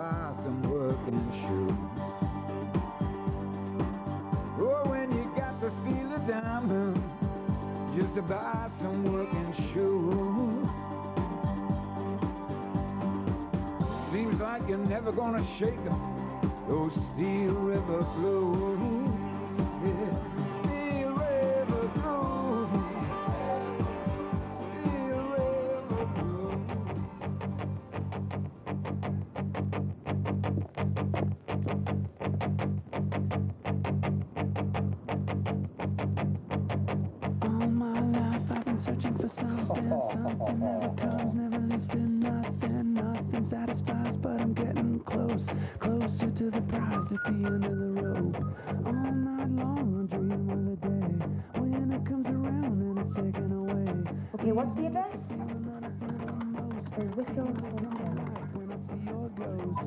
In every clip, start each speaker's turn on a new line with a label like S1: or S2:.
S1: buy some working shoes. Oh, when you got to steal a diamond just to buy some working shoes. Seems like you're never gonna shake those Steel River blues. Yeah, Steel River blues. Steel River blues.
S2: All my life I've been searching for something. Something never comes, never leads to nothing. Nothing satisfies, but I'm getting close, closer to the prize at the end of the road. All night long I dream of the day when it comes around and it's taken away.
S3: Okay, what's the address?
S2: The
S3: whistle.
S2: when I see your ghost.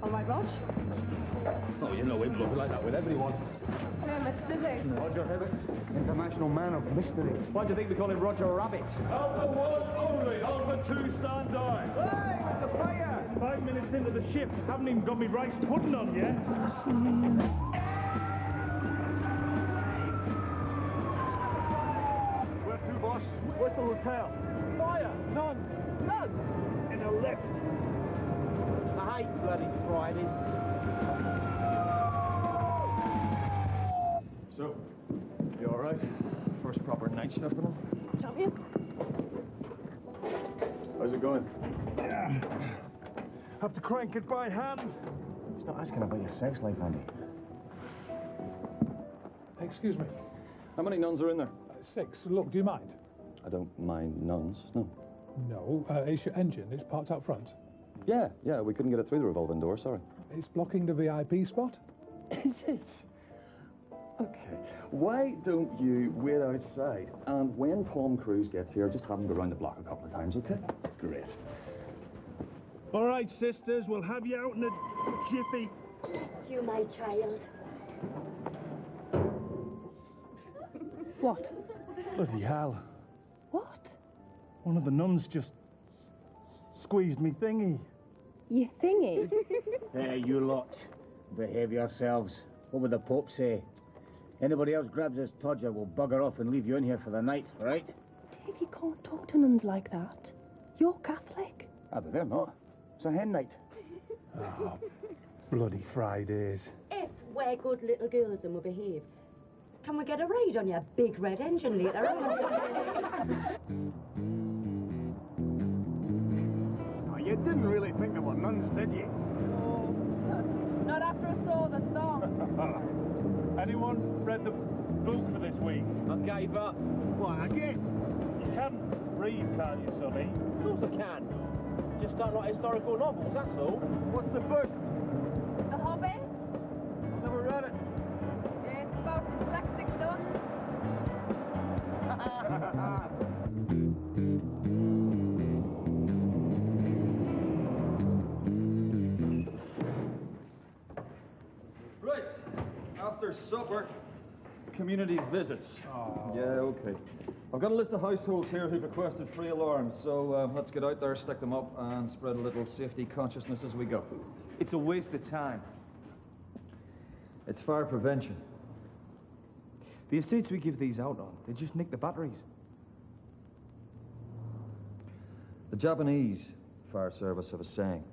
S3: All right, Rog?
S4: Oh, you know him, look like that with everyone.
S3: Mr. Dizzy.
S4: Roger Hibbert.
S1: International man of mystery.
S4: Why do you think we call him Roger Rabbit?
S5: Out for one only, out for two, stand by.
S1: Hey, what's the fire?
S5: 5 minutes into the shift, haven't even got me rice pudding on yet.
S4: Where to, boss?
S5: What's the hotel? Fire! Nuns! Nuns! In a lift.
S4: I hate bloody Fridays.
S5: So, you alright? First proper night shift and all?
S3: Champion?
S5: How's it going? Yeah. Have to crank it by hand.
S4: He's not asking about your sex life, Andy.
S6: Excuse me.
S5: How many nuns are in there?
S6: 6. Look, do you mind?
S5: I don't mind nuns, no.
S6: No, it's your engine. It's parked out front.
S5: Yeah, we couldn't get it through the revolving door, sorry.
S6: It's blocking the VIP spot.
S5: Is it? Okay. Why don't you wait outside, and when Tom Cruise gets here, just have him go round the block a couple of times, okay? Great. All right, sisters, we'll have you out in a jiffy.
S3: Bless you, my child.
S2: What?
S5: Bloody hell.
S2: What?
S5: One of the nuns just squeezed me thingy.
S2: You thingy?
S7: Hey, you lot. Behave yourselves. What would the Pope say? Anybody else grabs his todger will bugger off and leave you in here for the night, right?
S2: Dave, you can't talk to nuns like that. You're Catholic.
S7: Ah, but they're not. It's a hen night.
S5: Oh, bloody Fridays.
S3: If we're good little girls and we behave, can we get a ride on your big red engine later on?
S7: Oh, you didn't really think they were nuns, did you?
S3: Not after I saw the thong.
S5: Anyone read the book for this week?
S4: I gave up.
S7: What, again?
S5: You can read, can't you, Sonny?
S4: Of course I can. Just don't like historical novels, that's all.
S5: What's the book?
S3: The Hobbit?
S5: Never read it.
S3: It's about dyslexic nuns.
S5: Right. After supper, community visits. Oh. Yeah, okay. I've got a list of households here who've requested free alarms, so let's get out there, stick them up, and spread a little safety consciousness as we go.
S1: It's a waste of time.
S5: It's fire prevention.
S1: The estates we give these out on, they just nick the batteries.
S5: The Japanese fire service have a saying.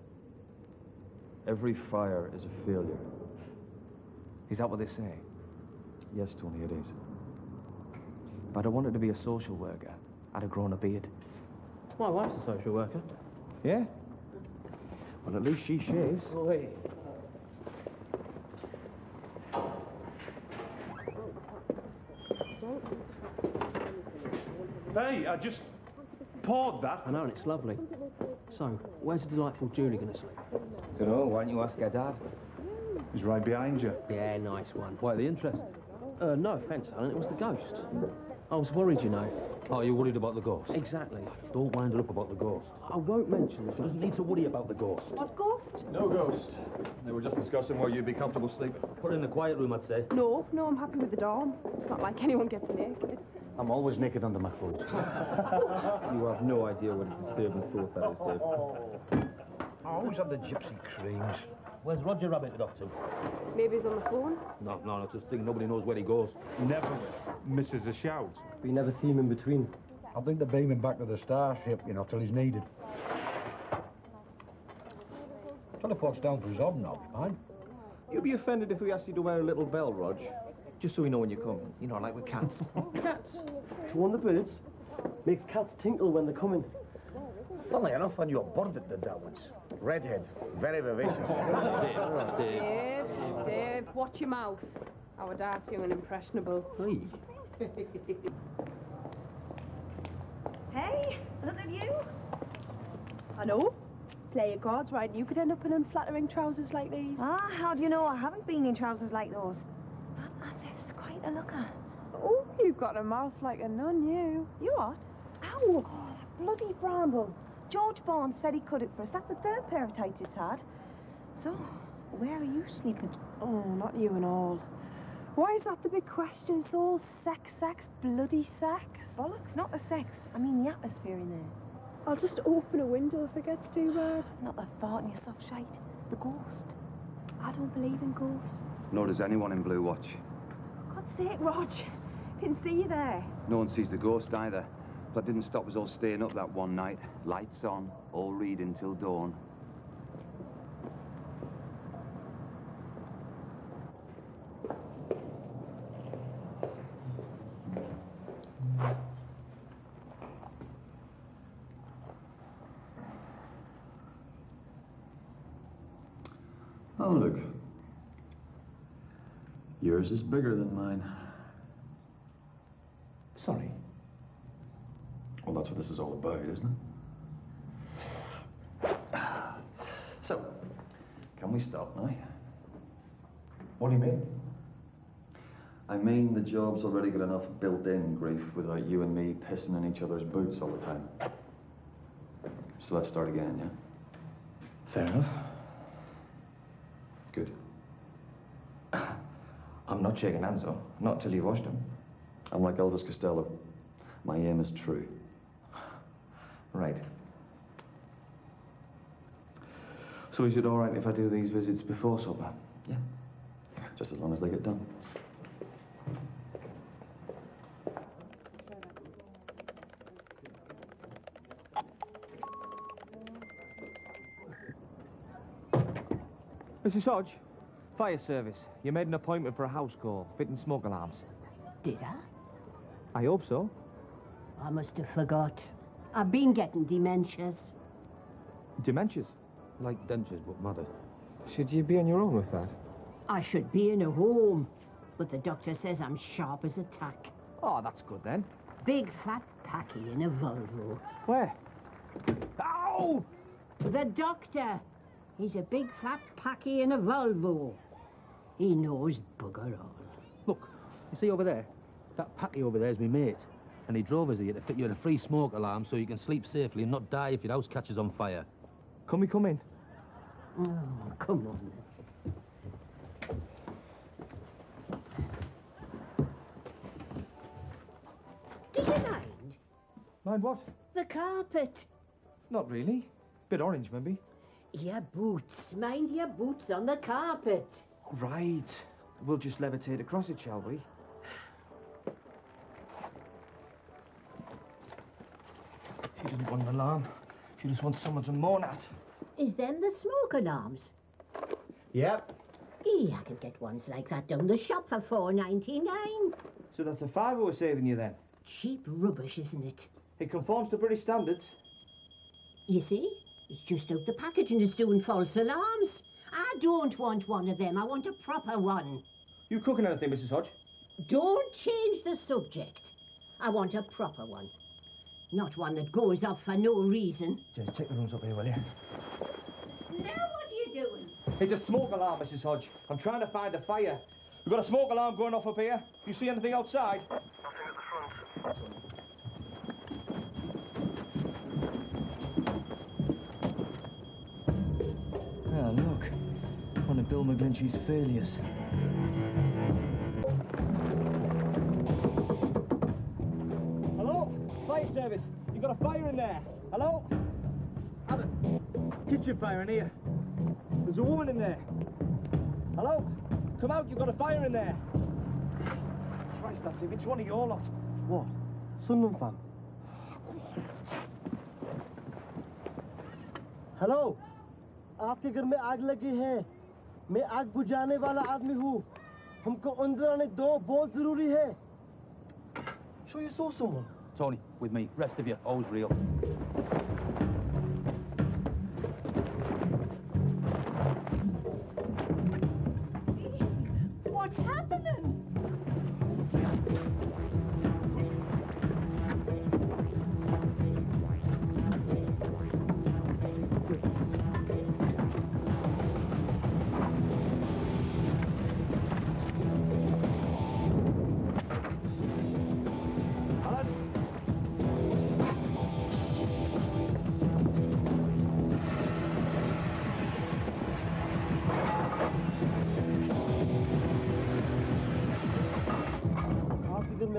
S5: Every fire is a failure.
S1: Is that what they say?
S5: Yes, Tony, it is.
S1: If I'd have wanted to be a social worker, I'd have grown a beard.
S4: My wife's a social worker.
S1: Yeah? Well, at least she shaves.
S4: Oi.
S5: Hey, I just poured that.
S4: I know, and it's lovely. So, where's the delightful Julie going to sleep?
S1: Dunno, why don't you ask her dad?
S5: He's right behind you.
S4: Yeah, nice one. Why, the interest? No offence, Alan, it was the ghost. I was worried, you know.
S8: Oh, you're worried about the ghost?
S9: Exactly.
S8: Don't wind her up about the ghost.
S9: I won't mention it.
S8: She doesn't need to worry about the ghost.
S3: What ghost?
S5: No ghost. They were just discussing where you'd be comfortable sleeping.
S8: Put her in the quiet room, I'd say.
S10: No, I'm happy with the dorm. It's not like anyone gets naked.
S7: I'm always naked under my clothes.
S9: You have no idea what a disturbing thought that is, Dave.
S11: I always have the gypsy creams.
S8: Where's Roger rabbited off to?
S10: Maybe he's on the phone.
S8: No, it's just thing. Nobody knows where he goes.
S12: Never misses a shout.
S9: We never see him in between.
S11: I think they're beaming back to the starship, you know, till he's needed. Teleport's down for his hobnobs, man.
S9: You'll be offended if we ask you to wear a little bell, Rog. Just so we know when you're coming. You know, like with cats.
S4: Cats? To warn the birds? Makes cats tinkle when they're coming.
S11: Funnily enough, I knew a bird at the Darwins. Redhead, very vivacious.
S10: Dave, watch your mouth. Our dad's young and impressionable.
S13: Hey, look at you. I know. Play your cards right, and you could end up in unflattering trousers like these.
S14: Ah, how do you know I haven't been in trousers like those? That Asif's quite a looker.
S10: Oh, you've got a mouth like a nun, you.
S14: You what? Ow! Oh, that bloody bramble. George Barnes said he cut it for us. That's the third pair of tights he's had. So, where are you sleeping?
S10: Oh, not you and all. Why is that the big question? It's all sex, bloody sex.
S14: Bollocks, not the sex. I mean the atmosphere in there.
S10: I'll just open a window if it gets too bad.
S14: Not the fart in your soft shite. The ghost.
S10: I don't believe in ghosts.
S15: Nor does anyone in Blue Watch.
S10: For God's sake, Rog. Didn't see you there.
S15: No one sees the ghost either. That didn't stop us all staying up that one night. Lights on, all reading till dawn.
S5: Oh, look. Yours is bigger than mine.
S9: Sorry.
S5: Well, that's what this is all about, isn't it? So, can we stop now?
S9: What do you mean?
S5: I mean the job's already got enough built-in grief without you and me pissing in each other's boots all the time. So let's start again, yeah?
S9: Fair enough.
S5: Good.
S9: I'm not shaking hands, though. Not till you've washed them.
S5: I'm like Elvis Costello. My aim is true.
S9: Right. So is it all right if I do these visits before supper?
S5: Yeah. Just as long as they get done.
S4: Mrs. Hodge, fire service. You made an appointment for a house call, fitting smoke alarms.
S3: Did I?
S4: I hope so.
S3: I must have forgot. I've been getting dementias.
S4: Dementias?
S8: Like dentures, but madder.
S4: Should you be on your own with that?
S3: I should be in a home, but the doctor says I'm sharp as a tack.
S4: Oh, that's good then.
S3: Big fat packy in a Volvo.
S4: Where? Ow!
S3: The doctor. He's a big fat packy in a Volvo. He knows bugger all.
S8: Look, you see over there? That packy over there's me mate. And he drove us here to fit you in a free smoke alarm so you can sleep safely and not die if your house catches on fire.
S4: Can we come in?
S3: Oh, come on then. Do you mind?
S4: Mind what?
S3: The carpet.
S4: Not really. Bit orange, maybe.
S3: Your boots. Mind your boots on the carpet.
S4: Right. We'll just levitate across it, shall we? She didn't want an alarm. She just wants someone to moan at.
S3: Is them the smoke alarms?
S4: Yep.
S3: I could get ones like that down the shop for $4.99.
S4: So that's a fiver we're saving you then?
S3: Cheap rubbish, isn't it?
S4: It conforms to British standards.
S3: You see? It's just out the package and it's doing false alarms. I don't want one of them. I want a proper one.
S4: You cooking anything, Mrs. Hodge?
S3: Don't change the subject. I want a proper one. Not one that goes off for no reason.
S4: Just check the rooms up here, will you?
S3: Now what are you doing?
S4: It's a smoke alarm, Mrs. Hodge. I'm trying to find a fire. We've got a smoke alarm going off up here. You see anything outside?
S11: Nothing at the front.
S16: Bill McGlinchey's failures.
S9: Hello? Fire service. You got a fire in there. Hello? Adam. Kitchen fire in here. There's a woman in there. Hello? Come out, you've got a fire in there. Christ, that's if it's one of your lot.
S16: What? Sunderland fan? Hello, आपके घर में आग लगी है। मैं आग बुझाने वाला आदमी हूँ। हमको अंदर आने दो, बहुत जरूरी है। Sure you saw someone?
S8: Tony, with me. Rest of you, all's real.
S14: What's happening?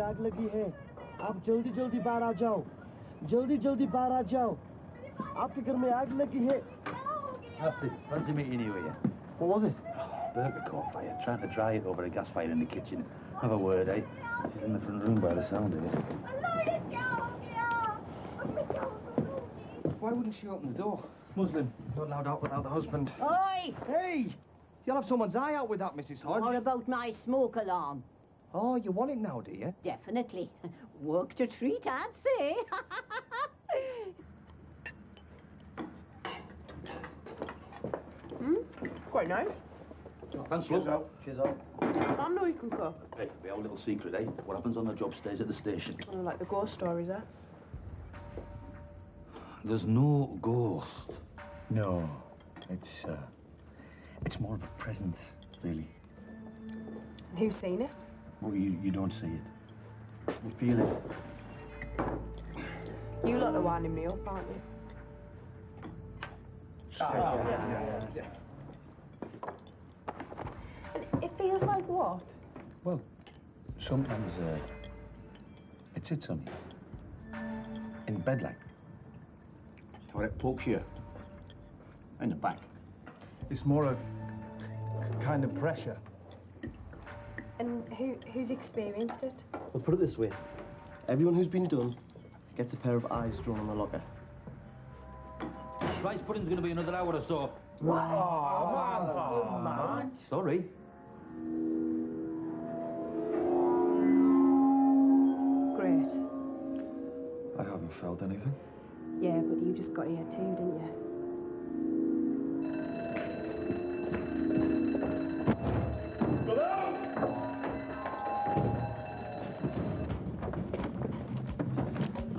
S16: आग लगी है। आप जल्दी जल्दी बाहर आ जाओ। जल्दी जल्दी बाहर आ जाओ। आपके घर में आग लगी है।
S8: That's it. Fancy meeting you here.
S16: What was it?
S8: Burger caught fire, trying to dry it over a gas fire in the kitchen. Have a word, eh? She's in the front room by the sound of it.
S9: Why wouldn't she open the door? Muslim, not allowed out without the husband.
S3: Oi!
S9: Hey! You'll have someone's eye out with that, Mrs. Hodge.
S3: What about my smoke alarm?
S9: Oh, you want it now, do you?
S3: Definitely. Work to treat, I'd say.
S13: Quite nice.
S8: Thanks,
S16: Cheers
S8: love.
S16: out. Cheers out.
S13: I know you can cook.
S8: Hey, we have a little secret, eh? What happens on the job stays at the station.
S13: I like the ghost stories, eh?
S8: There's no ghost.
S16: No, it's more of a presence, really.
S13: Who's seen it?
S16: Well, you don't see it. You feel it.
S13: You lot are winding me up, aren't you?
S16: Yeah.
S13: And it feels like what?
S16: Well, sometimes it sits on you. In bed, like.
S11: Or it pokes you in the back.
S9: It's more a kind of pressure.
S13: And who's experienced it?
S16: Well, put it this way. Everyone who's been done gets a pair of eyes drawn on the locker.
S8: Rice pudding's going to be another hour or so.
S16: Oh, man.
S8: Sorry.
S13: Great.
S12: I haven't felt anything.
S13: Yeah, but you just got here too, didn't you?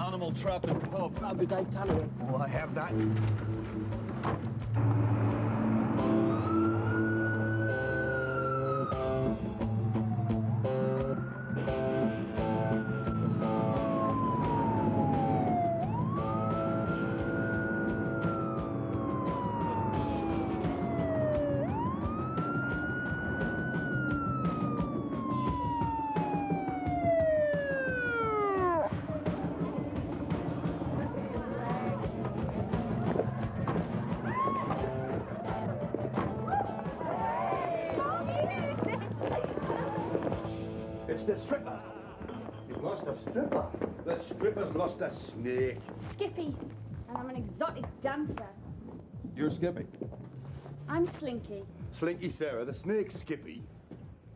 S11: Animal trapped in pub.
S16: That'll be Dave Tanner.
S11: Oh, I have that. It's the stripper. You've lost a stripper. The stripper's lost a snake.
S17: Skippy, and I'm an exotic dancer.
S12: You're Skippy.
S17: I'm Slinky.
S11: Slinky Sarah, the snake Skippy.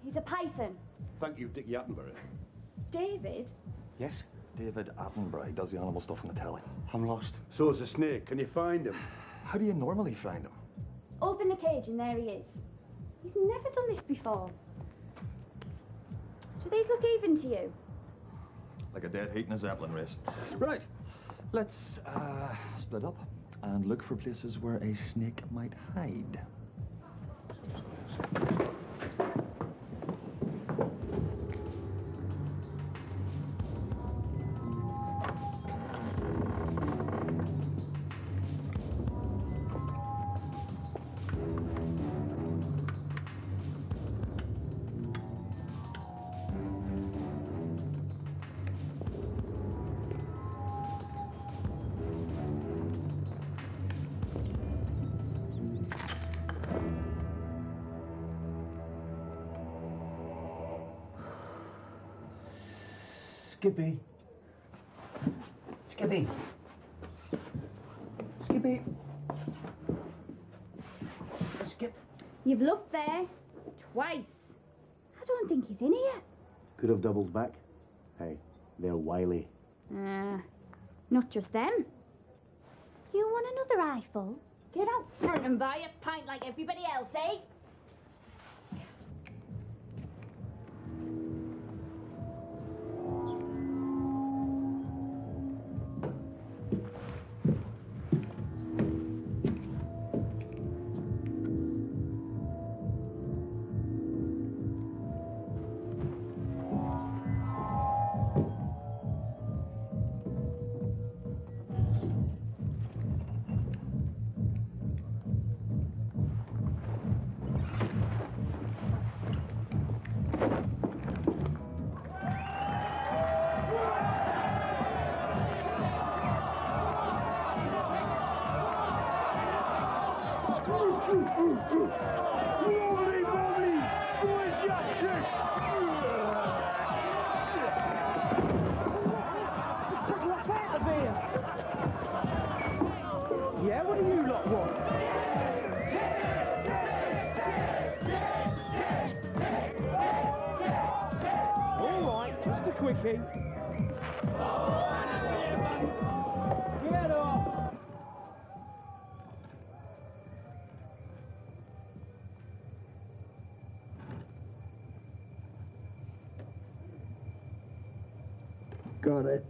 S17: He's a python.
S11: Thank you, Dickie Attenborough.
S17: David?
S12: Yes, David Attenborough. He does the animal stuff on the telly.
S11: I'm lost. So is the snake. Can you find him?
S12: How do you normally find him?
S17: Open the cage and there he is. He's never done this before. Do these look even to you?
S12: Like a dead heat in a Zeppelin race. Right. Let's split up and look for places where a snake might hide.
S11: Skippy. Skippy. Skippy. Skip.
S17: You've looked there twice. I don't think he's in here.
S7: Could have doubled back. Hey, they're wily.
S17: Not just them. You want another eyeful? Get out front and buy a pint like everybody else, eh?
S9: Yeah, what do you lot want? All right, just a quickie. Get off!
S12: Got it.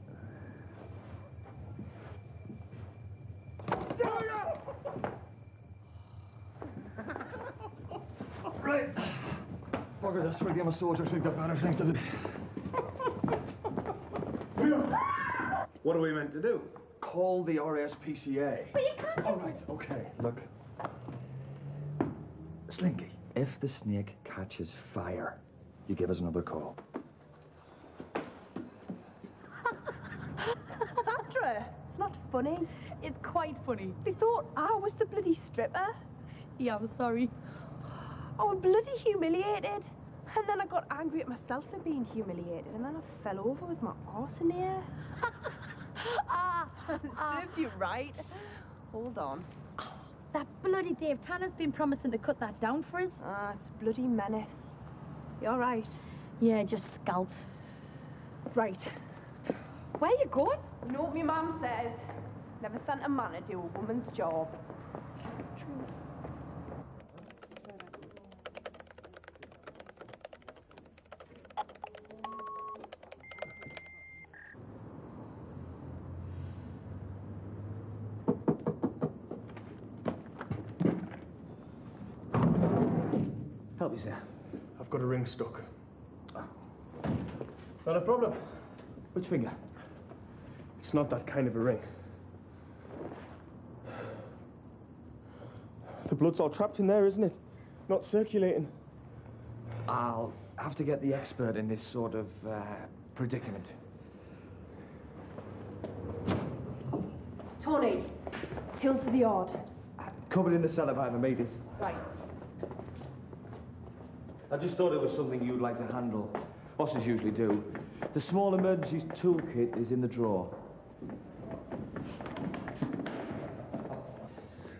S12: Right. Bugger this for a game of soldiers. We've got better things to do.
S5: What are we meant to do?
S12: Call the RSPCA.
S17: But you can't.
S12: All right, okay, look. Slinky, if the snake catches fire, you give us another call.
S13: Sandra, it's not funny.
S10: It's quite funny. They thought I was the bloody stripper. Yeah, I'm sorry.
S13: I was bloody humiliated. And then I got angry at myself for being humiliated. And then I fell over with my arse in the air. Serves you right. Hold on.
S17: That bloody Dave Tanner's been promising to cut that down for us.
S13: It's bloody menace. You all right?
S17: Yeah, just scalped.
S13: Right. Where you going? You know what my mum says. Never sent a man to do a woman's job.
S9: Help you, sir. I've got a ring stuck. Not a problem. Which finger? It's not that kind of a ring. The blood's all trapped in there, isn't it? Not circulating.
S12: I'll have to get the expert in this sort of predicament.
S13: Tony, tills for the odd.
S4: Covered in the cellar by the meters.
S13: Right.
S4: I just thought it was something you'd like to handle. Bosses usually do. The small emergencies toolkit is in the drawer.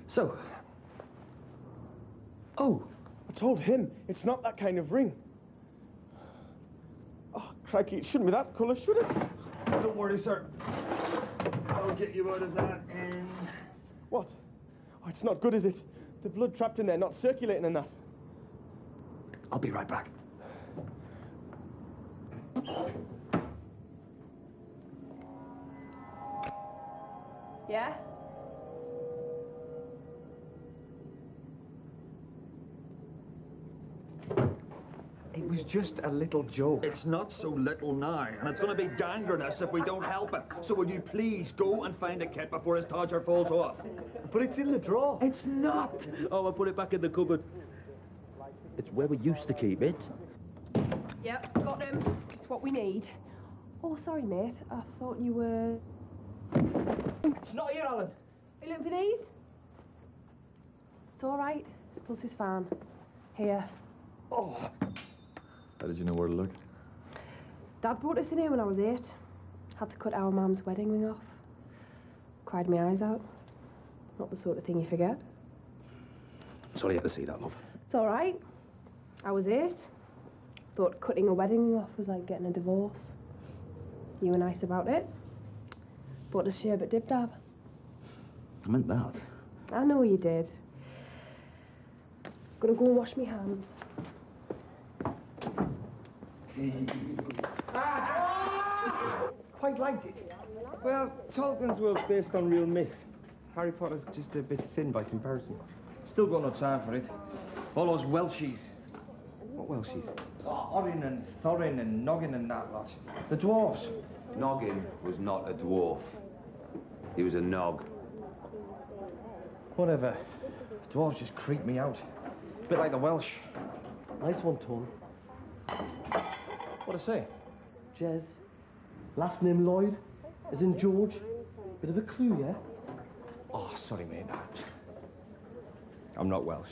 S9: So. Oh, I told him it's not that kind of ring. Oh, crikey, it shouldn't be that colour, should it?
S12: Don't worry, sir. I'll get you out of that in...
S9: What? Oh, it's not good, is it? The blood trapped in there, not circulating in that.
S12: I'll be right back.
S13: Yeah?
S12: It was just a little joke. It's not so little now, and it's going to be gangrenous if we don't help it. So would you please go and find a kit before his todger falls off?
S8: But it's in the drawer.
S12: It's not.
S8: Oh, I put it back in the cupboard. It's where we used to keep it.
S13: Yep, got him. Just what we need. Oh, sorry, mate. I thought you were...
S9: It's not here, Alan.
S13: Are you looking for these? It's all right. This pulse is fine. Here.
S12: Oh. How did you know where to look?
S13: Dad brought us in here when I was 8. Had to cut our mum's wedding ring off. Cried my eyes out. Not the sort of thing you forget.
S8: Sorry you had to see that, love.
S13: It's all right. I was 8. Thought cutting a wedding ring off was like getting a divorce. You were nice about it. Bought a sherbet dib-dab.
S8: I meant that.
S13: I know you did. Gonna go and wash my hands.
S9: Quite liked it. Well, Tolkien's world's based on real myth. Harry Potter's just a bit thin by comparison. Still got no time for it. All those Welshies. What Welshies? Oh, Orin and Thorin and Noggin and that lot. The dwarves.
S15: Noggin was not a dwarf. He was a nog.
S9: Whatever. Dwarves just creep me out. A bit like the Welsh.
S16: Nice one, Tom.
S9: What'd I say?
S16: Jez. Last name Lloyd, as in George. Bit of a clue, yeah?
S9: Oh, sorry, mate. I'm not Welsh.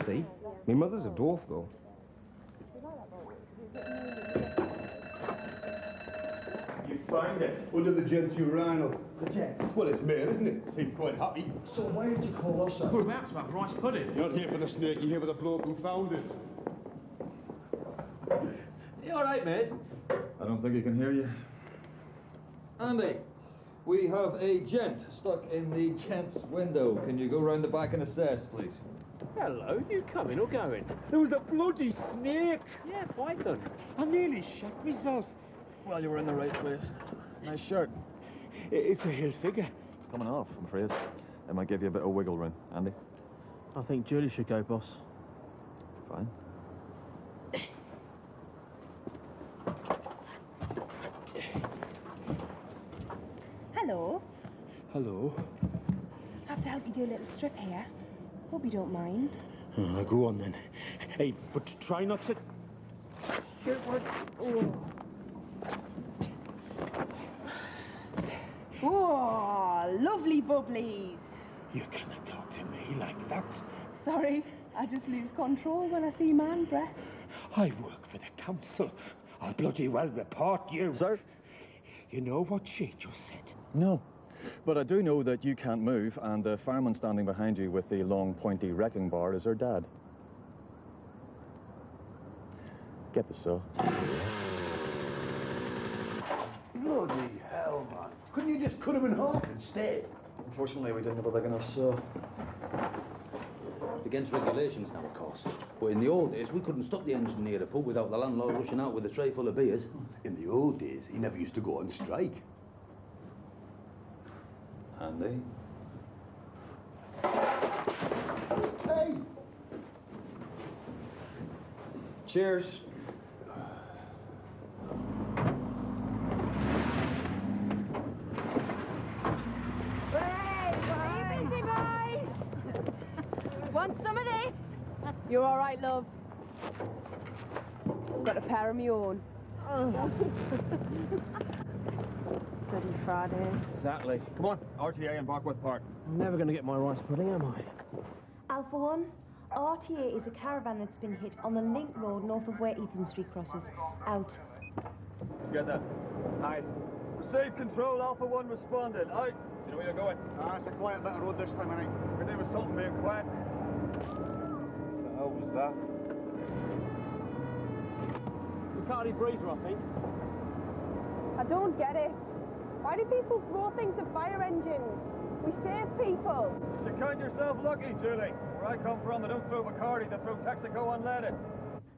S9: See? My mother's a dwarf, though.
S18: You find it under the gent's urinal.
S16: The gents?
S18: Well, it's male, isn't it? Seems quite happy.
S16: So why did you call us up?
S18: Well, that's my rice pudding. You're not here for the snake, you're here for the bloke who found it.
S12: You all right, mate?
S5: I don't think he can hear you.
S12: Andy, we have a gent stuck in the gent's window. Can you go round the back and assess, please?
S19: Hello, you coming or going? There was a bloody snake. Yeah, python. I nearly shot myself.
S12: Well, you were in the right place. Nice shirt.
S19: It's a hill figure.
S5: It's coming off, I'm afraid. It might give you a bit of wiggle room. Andy?
S19: I think Julie should go, boss.
S5: Fine.
S14: Hello.
S19: Hello.
S14: I have to help you do a little strip here. Hope you don't mind.
S19: Go on then. Hey, but try not to...
S14: Oh, lovely bubblies.
S19: You cannot talk to me like that.
S14: Sorry, I just lose control when I see man breasts.
S19: I work for the council. I'll bloody well report you.
S5: Sir?
S19: You know what she just said?
S5: No. But I do know that you can't move, and the fireman standing behind you with the long, pointy wrecking bar is her dad. Get the saw.
S18: Bloody hell, man. Couldn't you just cut him in half instead?
S5: Unfortunately, we didn't have a big enough saw.
S8: It's against regulations now, of course. But in the old days, we couldn't stop the engine near the pub without the landlord rushing out with a tray full of beers.
S18: In the old days, he never used to go on strike.
S5: Andy?
S18: Hey!
S12: Cheers.
S13: Are you busy, boys? Want some of this? You're all right, love. Got a pair of my own. Bloody Fridays.
S9: Exactly. Come on, RTA in Barkworth Park.
S19: I'm never going to get my rice pudding, am I?
S14: Alpha 1, RTA is a caravan that's been hit on the Link Road north of where Ethan Street crosses. Out.
S9: Let's get that. Aye. Received control, Alpha 1 responded. Aye. You know where you're going?
S18: Ah, it's a quiet bit of road this time, ain't it?
S9: Could there was something being quiet? What the hell was that? Bacardi Breezer, I think.
S13: I don't get it. Why do people throw things at fire engines? We save people.
S9: You should count yourself lucky, Julie. Where I come from, they don't throw Bacardi, they throw Texaco unleaded.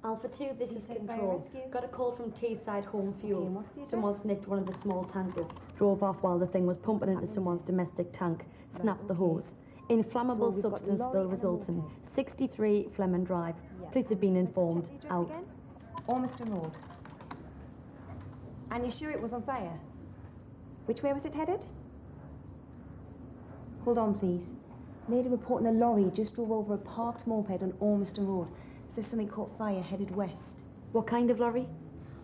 S20: Alpha 2, this is Control. Got a call from Teesside Home Fuels. Someone sniffed one of the small tankers, drove off while the thing was pumping into someone's domestic tank, snapped the hose. Inflammable substance spill resulting. 63 Fleming Drive. Police have been informed. Out.
S14: Ormiston Road. And you're sure it was on fire? Which way was it headed? Hold on, please. Lady reporting a lorry just drove over a parked moped on Ormiston Road. Says something caught fire headed west.
S20: What kind of lorry?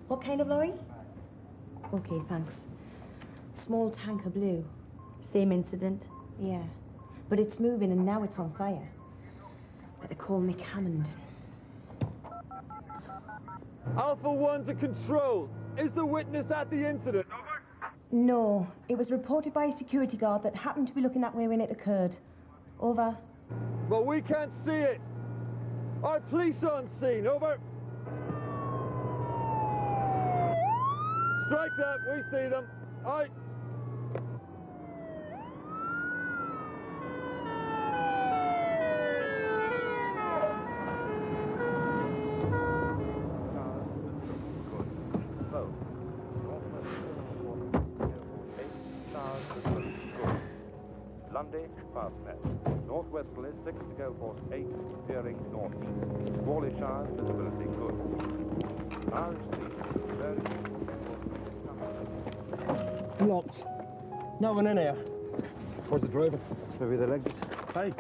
S14: What kind of lorry? Okay, thanks. Small tanker blue.
S20: Same incident?
S14: Yeah. But it's moving and now it's on fire. Better call Nick Hammond.
S9: Alpha 1 to Control. Is the witness at the incident? Over.
S14: No, it was reported by a security guard that happened to be looking that way when it occurred. Over.
S9: Well, we can't see it. Our police on scene, over. Strike that, we see them. Aye.
S21: Lundy, fastnet. Northwesterly, 6 to go, course 8, steering northeast. Squally showers, visibility good. Irish sea, very
S9: Locked. No one in here.
S12: Where's the driver? Maybe the exit.
S9: Hey.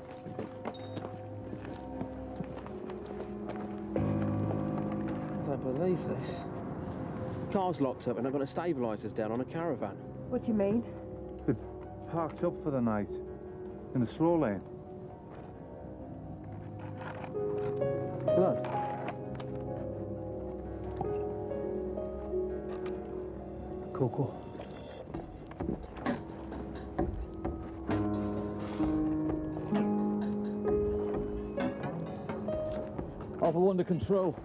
S9: I don't believe this. Car's locked up and I've got the stabilisers down on a caravan.
S14: What do you mean?
S21: parked up for the night in the slow lane.
S9: Blood.
S21: Coco.
S12: Alpha 1 to control.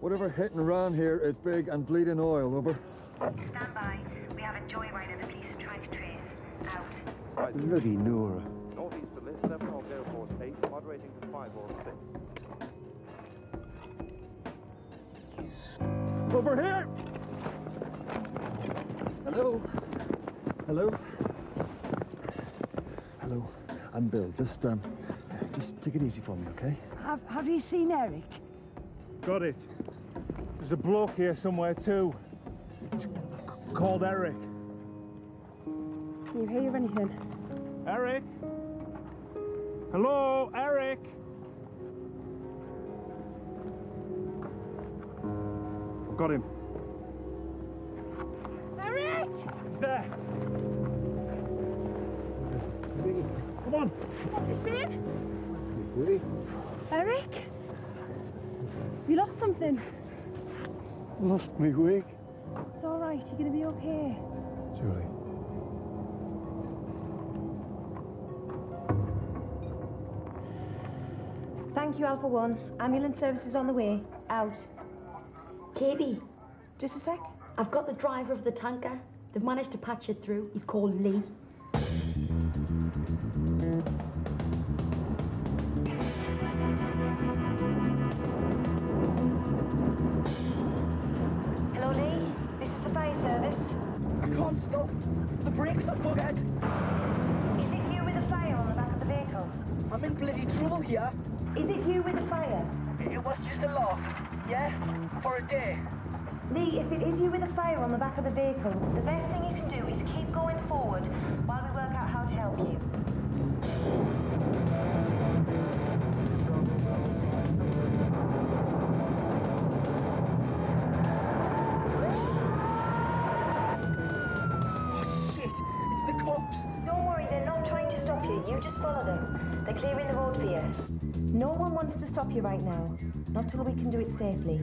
S12: Whatever hitting around here is big and bleeding oil, over.
S14: Stand by. We have a joyrider the police are trying to trace. Out.
S21: Bloody Nora. Northeasterly, 7 or go course 8, moderating to 5 or 6.
S12: Over here! Hello? Hello? Hello. I'm Bill. Just take it easy for me, okay?
S22: Have you seen Eric?
S9: Got it. There's a bloke here somewhere too. It's called Eric.
S13: Can you hear anything?
S9: Eric? Hello, Eric? I've got him.
S22: Eric!
S9: He's there. Come on.
S22: What's he saying? Eric? You lost something?
S12: Lost me wig.
S13: It's all right. You're going to be okay.
S21: Julie.
S14: Thank you, Alpha 1. Ambulance service is on the way. Out.
S20: Katie.
S14: Just a sec.
S20: I've got the driver of the tanker. They've managed to patch it through. He's called Lee.
S14: Hello, Lee. This is the fire service.
S22: I can't stop. The brakes are buggered.
S14: Is it you with the fire on the back of the vehicle?
S22: I'm in bloody trouble here.
S14: Is it you with the fire?
S22: It was just a laugh. Yeah? For a day.
S14: Lee, if it is you with the fire on the back of the vehicle, the best thing you can do is keep going forward while we work out how to help you.
S22: Oh, shit. It's the cops.
S14: Don't worry, they're not trying to stop you. You just follow them. They're clearing the road for you. No one wants to stop you right now. Not till we can do it safely.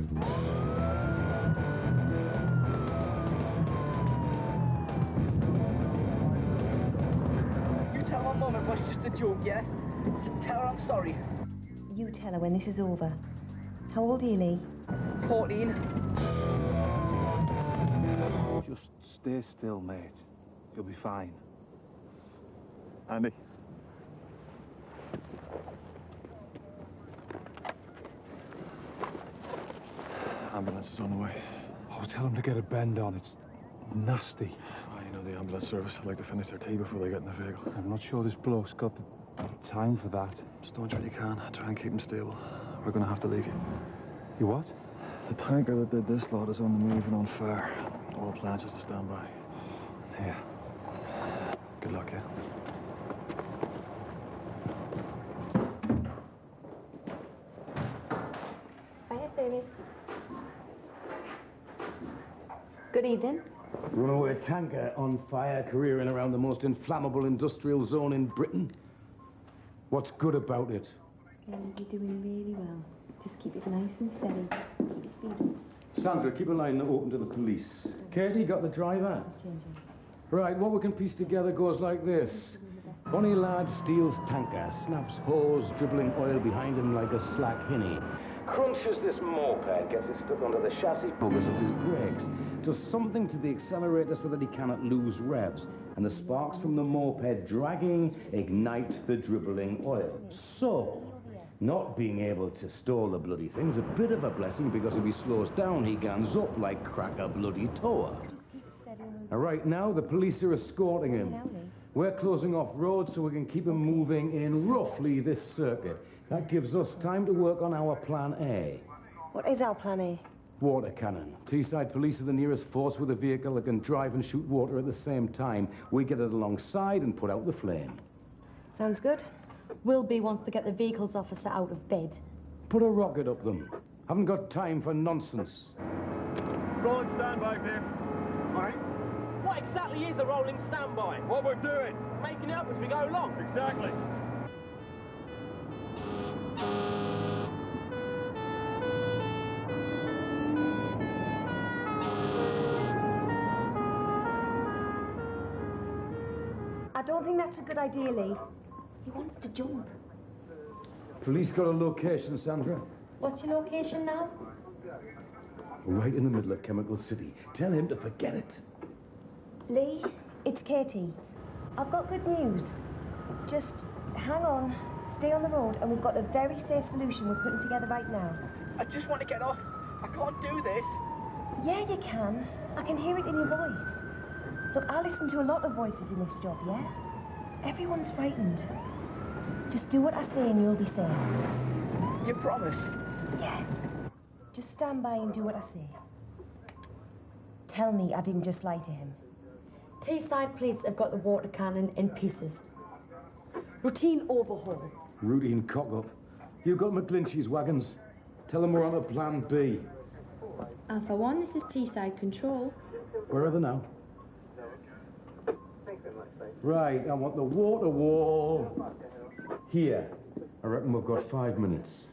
S22: You tell my mum it was just a joke, yeah? Tell her I'm sorry.
S14: You tell her when this is over. How old are you, Lee?
S22: 14.
S21: Just stay still, mate. You'll be fine.
S12: Andy. Ambulance is on the way.
S21: Oh, tell them to get a bend on. It's nasty.
S12: Oh, you know the ambulance service. I'd like to finish their tea before they get in the vehicle.
S21: I'm not sure this bloke's got the time for that.
S12: Just don't what you can. Try and keep him stable. We're going to have to leave you.
S21: You what?
S12: The tanker that did this lot is on the move and on fire. All plans is to stand by.
S21: Yeah.
S12: Good luck, yeah?
S20: Fire service.
S14: Good evening.
S23: Runaway tanker on fire, careering around the most inflammable industrial zone in Britain. What's good about it?
S14: You're doing really well. Just keep it nice and steady. Keep your speed up.
S23: Sandra, keep a line open to the police. Katie, got the driver? Right, what we can piece together goes like this. Bonnie lad steals tanker, snaps hose, dribbling oil behind him like a slack hinny. Crunches this moped, gets it stuck under the chassis, buggers up his brakes. Does something to the accelerator so that he cannot lose revs. And the sparks from the moped dragging ignite the dribbling oil. So, not being able to stall the bloody thing's a bit of a blessing because if he slows down, he guns up like cracker bloody tower. All right, now the police are escorting him. We're closing off roads so we can keep him moving in roughly this circuit. That gives us time to work on our plan A.
S14: What is our plan A?
S23: Water cannon. Teesside police are the nearest force with a vehicle that can drive and shoot water at the same time. We get it alongside and put out the flame.
S14: Sounds good.
S20: Wilby wants to get the vehicles officer out of bed.
S23: Put a rocket up them. Haven't got time for nonsense.
S9: Rolling standby, Biff.
S19: Right. What exactly is a rolling standby?
S9: What we're doing.
S19: Making it up as we go along.
S9: Exactly.
S14: I don't think that's a good idea, Lee. He wants to jump.
S23: Police got a location, Sandra.
S20: What's your location now?
S23: Right in the middle of Chemical City. Tell him to forget it.
S14: Lee, it's Katie. I've got good news. Just hang on, stay on the road, and we've got a very safe solution we're putting together right now.
S19: I just want to get off. I can't do this.
S14: Yeah, you can. I can hear it in your voice. Look, I listen to a lot of voices in this job, yeah? Everyone's frightened. Just do what I say and you'll be safe.
S19: You promise?
S14: Yeah. Just stand by and do what I say. Tell me I didn't just lie to him.
S20: Teesside police have got the water cannon in pieces. Routine overhaul.
S23: Routine cock-up. You got McGlinchey's wagons. Tell them we're on to plan B.
S17: Alpha 1, this is Teesside Control.
S23: Where are they now? Right, I want the water wall here. I reckon we've got 5 minutes.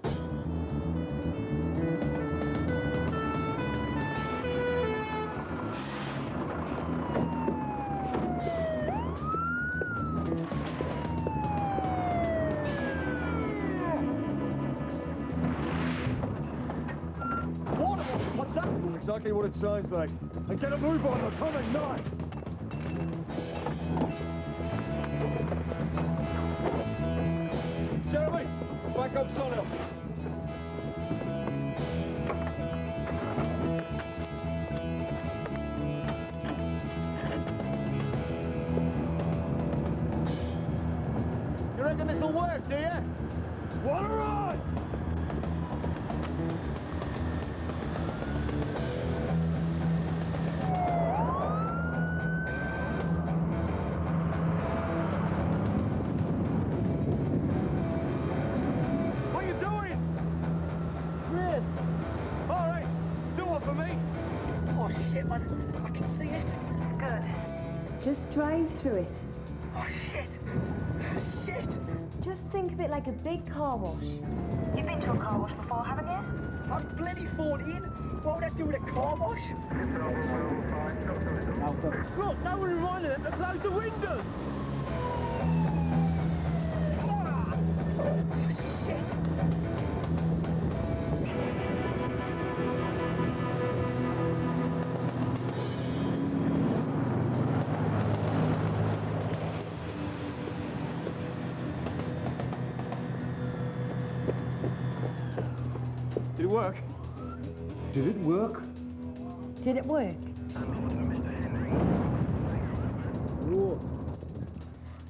S9: Water! What's that? Exactly what it sounds like. And get a move on, they're coming now! Jeremy, back up Sonny. You reckon this'll work, do you? Water on! What are you doing? Chris! All right, do one for me.
S19: Oh, shit, man. I can see it.
S14: Good. Just drive through it.
S19: Oh, shit. Shit.
S14: Just think of it like a big car wash. You've been to a car wash before, haven't you?
S19: I'm bloody 14. What would I do with a car wash? Look, no one reminded them to close the windows. Oh, shit.
S9: Did it work?
S23: Did it work?
S20: Did it work?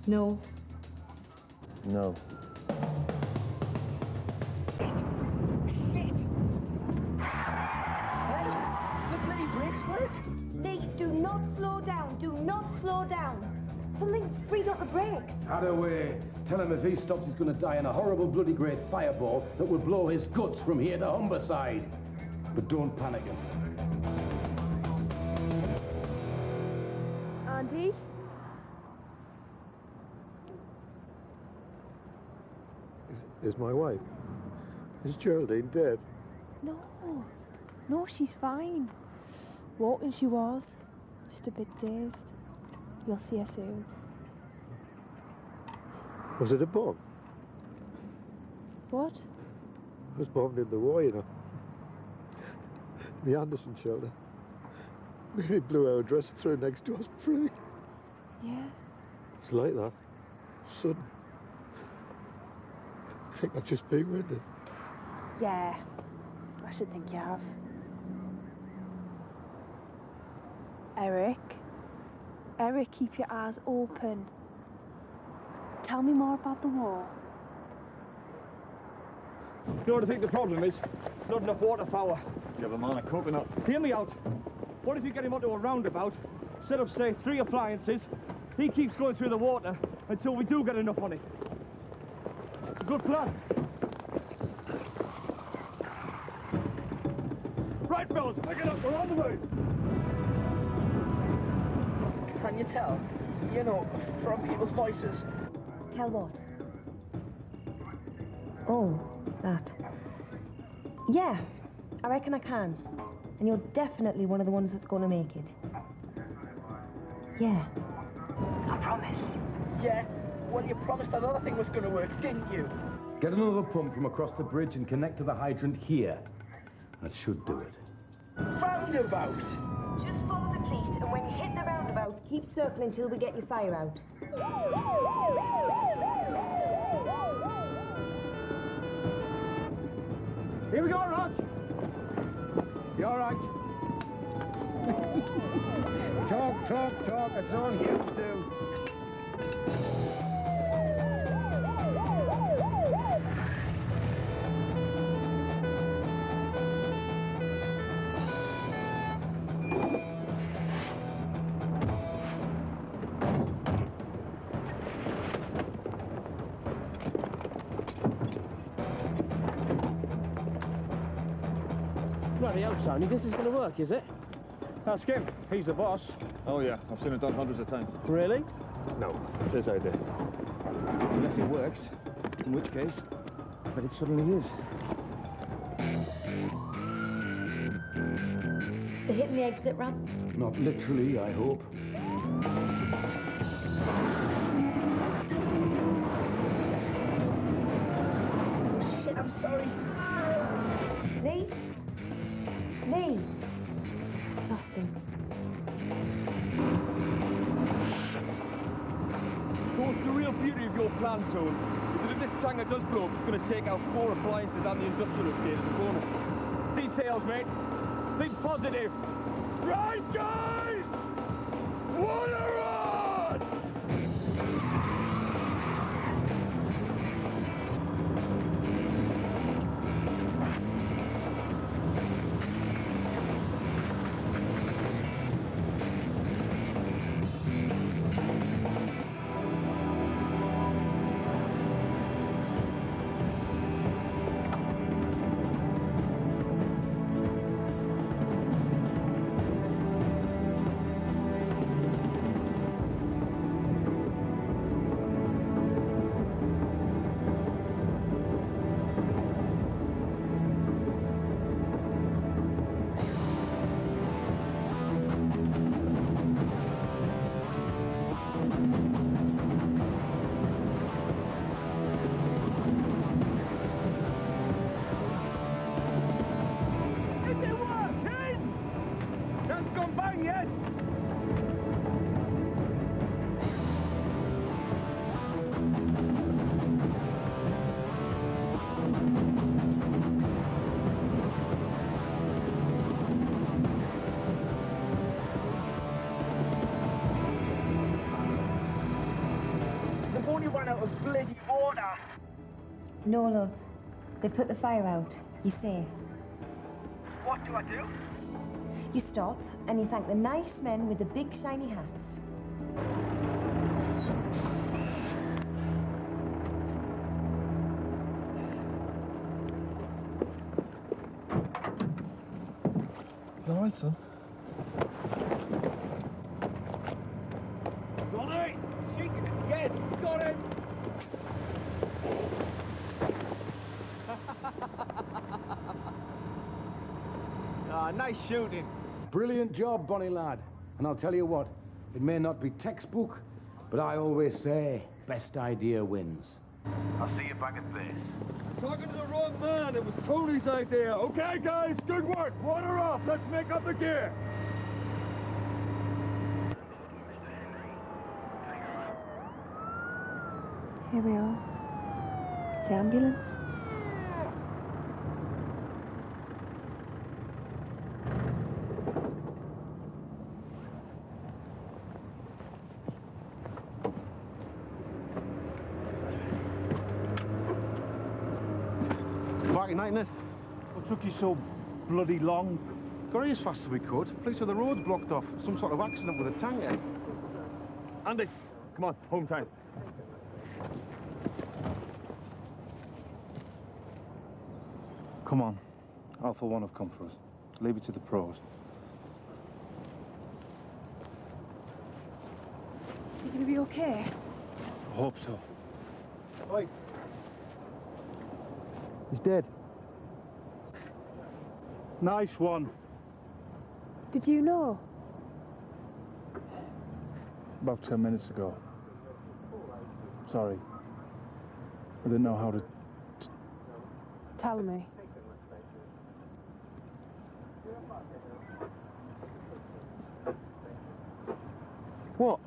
S20: No.
S23: No.
S19: Shit. Hey, the bloody brakes work.
S14: Lee, do not slow down. Do not slow down. Something's freed up the brakes.
S23: Hadaway. Tell him if he stops, he's going to die in a horrible bloody great fireball that will blow his guts from here to Humberside. But don't panic him.
S10: Andy?
S18: Is my wife? Is Geraldine dead?
S14: No.
S10: No, she's fine. Walking she was. Just a bit dazed. You'll see her soon.
S18: Was it a bomb?
S10: What?
S18: It was bombed in the war, you know. The Anderson shelter. Nearly blew our dresser through next to us free.
S10: Yeah.
S18: It's like that. Sudden. I think I've just been winded.
S10: Yeah. I should think you have. Eric. Eric, keep your eyes open. Tell me more about the war.
S9: You know what I think the problem is? Not enough water power.
S12: Give a man a coconut.
S9: Hear me out. What if you get him onto a roundabout, set up, say, 3 appliances, he keeps going through the water until we do get enough on it. It's a good plan. Right, fellas, pick it up, we're on the way.
S22: Can you tell? You know, from people's voices.
S14: Tell what? Oh, that. Yeah, I reckon I can. And you're definitely one of the ones that's going to make it. Yeah.
S22: I promise. Yeah? Well, you promised another thing was going to work, didn't you?
S23: Get another pump from across the bridge and connect to the hydrant here. That should do it.
S22: Roundabout!
S14: Just follow the police, and when you hit the roundabout, keep circling till we get your fire out.
S9: Here we go, Rog. You all right?
S7: Talk. That's all you do.
S9: Bloody hell, Tony, this is going to work, is it? Ask him. He's the boss.
S12: Oh, yeah. I've seen it done hundreds of times.
S9: Really?
S12: No, it's his idea.
S9: Unless it works. In which case, but it suddenly is.
S20: They're hitting the exit ramp.
S23: Not literally, I hope.
S22: Shit, I'm sorry.
S14: Lee? Lee? Lost him.
S9: What's the real beauty of your plan, Tone? Is that if this tanker does blow up, it's going to take out 4 appliances and the industrial estate at the corner. Details, mate. Think positive. Right, guys! Water on!
S22: of bloody water.
S14: No, love. They put the fire out. You're safe.
S22: What do I do?
S14: You stop and you thank the nice men with the big shiny hats.
S9: You all right, son? Sonny! Shake it! Yes! Got it! Nice shooting.
S23: Brilliant job, Bonnie lad. And I'll tell you what, it may not be textbook, but I always say, best idea wins.
S21: I'll see you back at base.
S9: Talking to the wrong man. It was Tony's idea. Okay, guys, good work. Water off. Let's make up the gear.
S10: Here we are. It's the ambulance.
S18: Barking, ain't it? What took you so bloody long? Got here as fast as we could. Place of the road's blocked off. Some sort of accident with a tanker.
S9: Andy, come on, home time.
S18: Come on. Alpha 1 have come for us. Leave it to the pros.
S10: Is he going to be okay?
S18: I hope so.
S9: Oi. He's dead.
S18: Nice one.
S10: Did you know?
S18: About 10 minutes ago. Sorry. I didn't know how to...
S10: Tell me.
S18: What?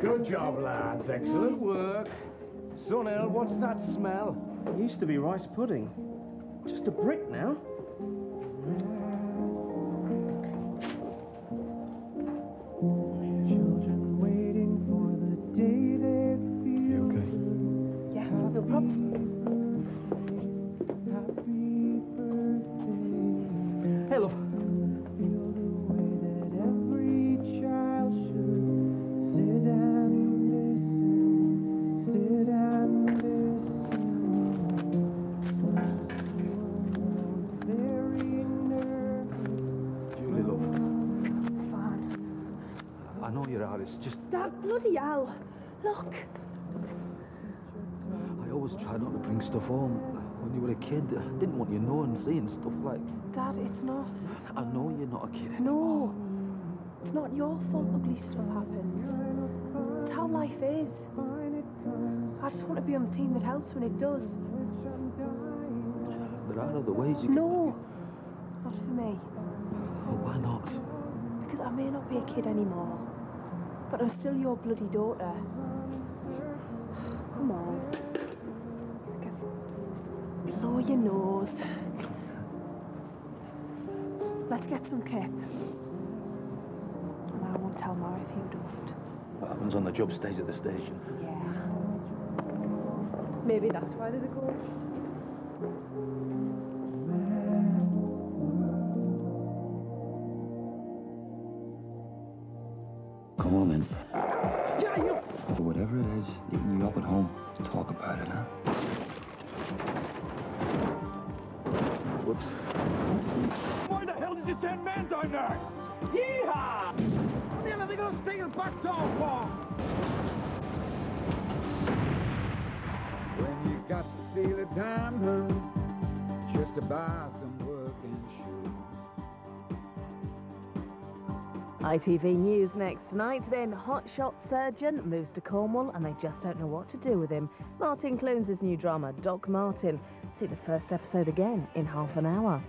S23: Good job, lads. Excellent work. Sonel, what's that smell?
S16: It used to be rice pudding. Just a brick now.
S1: Children waiting for the day they feel.
S16: You okay?
S10: Yeah, no props.
S1: Happy birthday.
S23: Hey, love.
S1: Feel the way that every child should sit and listen. Sit and listen. Very nervous.
S8: Julie, love. I know you're out. It's just
S10: Dad, bloody hell. Look.
S8: I always try not to bring stuff home. When you were a kid, I didn't want you knowing, seeing stuff like...
S10: Dad, it's not.
S8: I know you're not a kid
S10: No.
S8: anymore.
S10: It's not your fault ugly stuff happens. It's how life is. I just want to be on the team that helps when it does.
S8: There are other ways you can...
S10: No. Not for me.
S8: Well, why not?
S10: Because I may not be a kid anymore. But I'm still your bloody daughter. Come on. Blow your nose. Let's get some kip. And I won't tell Ma if you don't.
S8: What happens on the job stays at the station.
S10: Yeah. Maybe that's why there's a ghost.
S2: Come on, then.
S16: Yeah, you...
S2: For whatever it is eating you up at home, talk about it, huh?
S9: Whoops. Why the hell did you send men down there? Yeehaw! What the hell are they going to stay in the back door for?
S6: When you got to steal a dime, hun, just to buy some work and
S3: ITV News next tonight. Then hotshot surgeon moves to Cornwall and they just don't know what to do with him. Martin Clunes' new drama, Doc Martin. See the first episode again in half an hour.